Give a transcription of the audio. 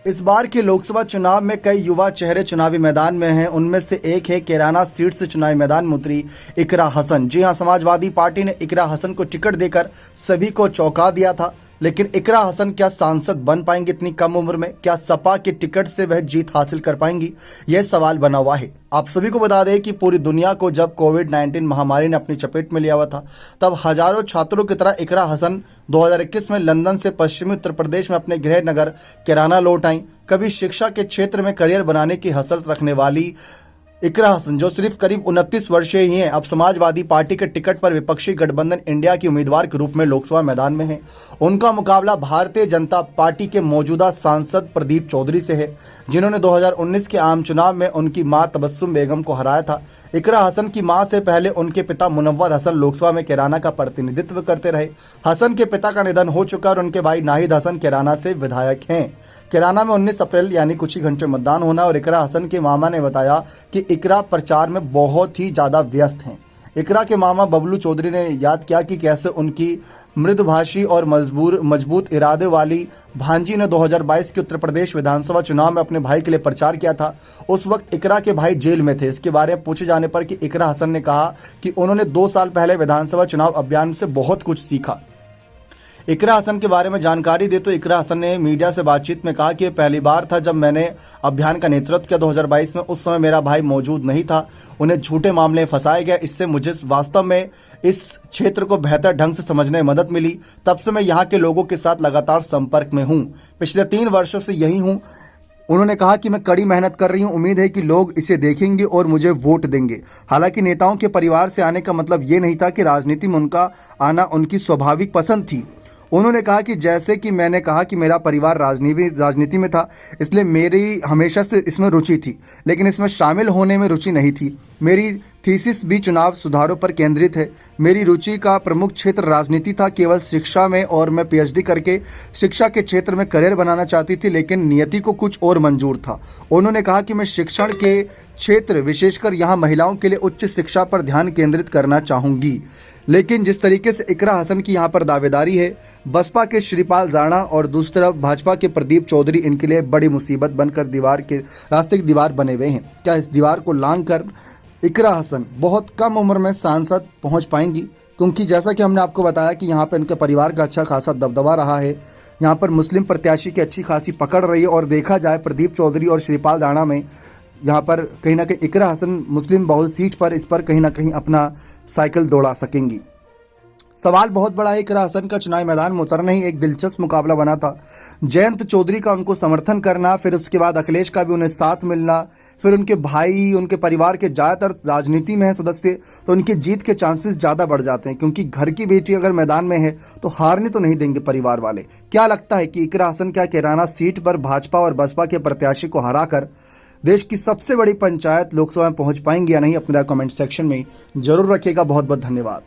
इस बार के लोकसभा चुनाव में कई युवा चेहरे चुनावी मैदान में हैं। उनमें से एक है कैराना सीट से चुनावी मैदान में उतरी इकरा हसन। जी हां, समाजवादी पार्टी ने इकरा हसन को टिकट देकर सभी को चौंका दिया था। लेकिन इकरा हसन क्या सांसद बन पाएंगी इतनी कम उम्र में? क्या सपा के टिकट से वह जीत हासिल कर पाएंगी? यह सवाल बना हुआ है। आप सभी को बता दें कि पूरी दुनिया को जब कोविड-19 महामारी ने अपनी चपेट में लिया हुआ था, तब हजारों छात्रों की तरह इकरा हसन 2021 में लंदन से पश्चिमी उत्तर प्रदेश में अपने गृह नगर कैराना लौट आई। कभी शिक्षा के क्षेत्र में करियर बनाने की हसरत रखने वाली इकरा हसन, जो सिर्फ करीब 29 वर्षीय ही हैं, अब समाजवादी पार्टी के टिकट पर विपक्षी गठबंधन इंडिया की उम्मीदवार के रूप में लोकसभा मैदान में है। उनका मुकाबला भारतीय जनता पार्टी के मौजूदा सांसद प्रदीप चौधरी से है, जिन्होंने 2019 के आम चुनाव में उनकी मां तबस्सुम बेगम को हराया था। इकरा हसन की मां से पहले उनके पिता मुनव्वर हसन लोकसभा में कैराना का प्रतिनिधित्व करते रहे। हसन के पिता का निधन हो चुका और उनके भाई नाहिद हसन कैराना से विधायक हैं। कैराना में 19 अप्रैल यानी कुछ ही घंटे मतदान होना और इकरा हसन के मामा ने बताया कि इकरा प्रचार में बहुत ही ज़्यादा व्यस्त हैं। इकरा के मामा बबलू चौधरी ने याद किया कि कैसे उनकी मृदुभाषी और मजबूत इरादे वाली भांजी ने 2022 के उत्तर प्रदेश विधानसभा चुनाव में अपने भाई के लिए प्रचार किया था। उस वक्त इकरा के भाई जेल में थे। इसके बारे में पूछे जाने पर कि इकरा हसन ने कहा कि उन्होंने 2 साल पहले विधानसभा चुनाव अभियान से बहुत कुछ सीखा। इकरा हसन के बारे में जानकारी दे तो इकरा हसन ने मीडिया से बातचीत में कहा कि यह पहली बार था जब मैंने अभियान का नेतृत्व किया 2022 में। उस समय मेरा भाई मौजूद नहीं था, उन्हें झूठे मामले में फंसाया गया। इससे मुझे वास्तव में इस क्षेत्र को बेहतर ढंग से समझने में मदद मिली। तब से मैं यहाँ के लोगों के साथ लगातार संपर्क में हूँ। पिछले 3 वर्षों से यही हूँ। उन्होंने कहा कि मैं कड़ी मेहनत कर रही हूं। उम्मीद है कि लोग इसे देखेंगे और मुझे वोट देंगे। हालांकि नेताओं के परिवार से आने का मतलब ये नहीं था कि राजनीति में उनका आना उनकी स्वाभाविक पसंद थी। उन्होंने कहा कि जैसे कि मैंने कहा कि मेरा परिवार राजनीति में था, इसलिए मेरी हमेशा से इसमें रुचि थी, लेकिन इसमें शामिल होने में रुचि नहीं थी। मेरी थीसिस भी चुनाव सुधारों पर केंद्रित है। मेरी रुचि का प्रमुख क्षेत्र राजनीति था, केवल शिक्षा में, और मैं पीएचडी करके शिक्षा के क्षेत्र में करियर बनाना चाहती थी, लेकिन नियति को कुछ और मंजूर था। उन्होंने कहा कि मैं शिक्षण के क्षेत्र, विशेषकर यहाँ महिलाओं के लिए उच्च शिक्षा पर ध्यान केंद्रित करना चाहूँगी। लेकिन जिस तरीके से इकरा हसन की यहाँ पर दावेदारी है, बसपा के श्रीपाल राणा और दूसरी तरफ भाजपा के प्रदीप चौधरी इनके लिए बड़ी मुसीबत बनकर रास्ते की दीवार बने हुए हैं। क्या इस दीवार को लांघकर इकरा हसन बहुत कम उम्र में सांसद पहुँच पाएंगी? क्योंकि जैसा कि हमने आपको बताया कि यहाँ पर इनके परिवार का अच्छा खासा दबदबा रहा है, यहाँ पर मुस्लिम प्रत्याशी की अच्छी खासी पकड़ रही है, और देखा जाए प्रदीप चौधरी और श्रीपाल राणा में यहाँ पर कहीं ना कहीं इकरा हसन मुस्लिम बहुल सीट पर इस पर कहीं ना कहीं अपना साइकिल दौड़ा सकेंगी। सवाल बहुत बड़ा है। इकरा हसन का चुनावी मैदान में उतरना ही एक दिलचस्प मुकाबला बना था। जयंत चौधरी का उनको समर्थन करना, फिर उसके बाद अखिलेश का भी उन्हें साथ मिलना, फिर उनके भाई, उनके परिवार के ज़्यादातर राजनीति में है सदस्य, तो उनकी जीत के चांसेस ज़्यादा बढ़ जाते हैं, क्योंकि घर की बेटी अगर मैदान में है तो हारने तो नहीं देंगे परिवार वाले। क्या लगता है कि इकरा हसन क्या कैराना सीट पर भाजपा और बसपा के प्रत्याशी को हराकर देश की सबसे बड़ी पंचायत लोकसभा में पहुंच पाएंगे या नहीं? अपना कमेंट सेक्शन में जरूर रखिएगा। बहुत बहुत धन्यवाद।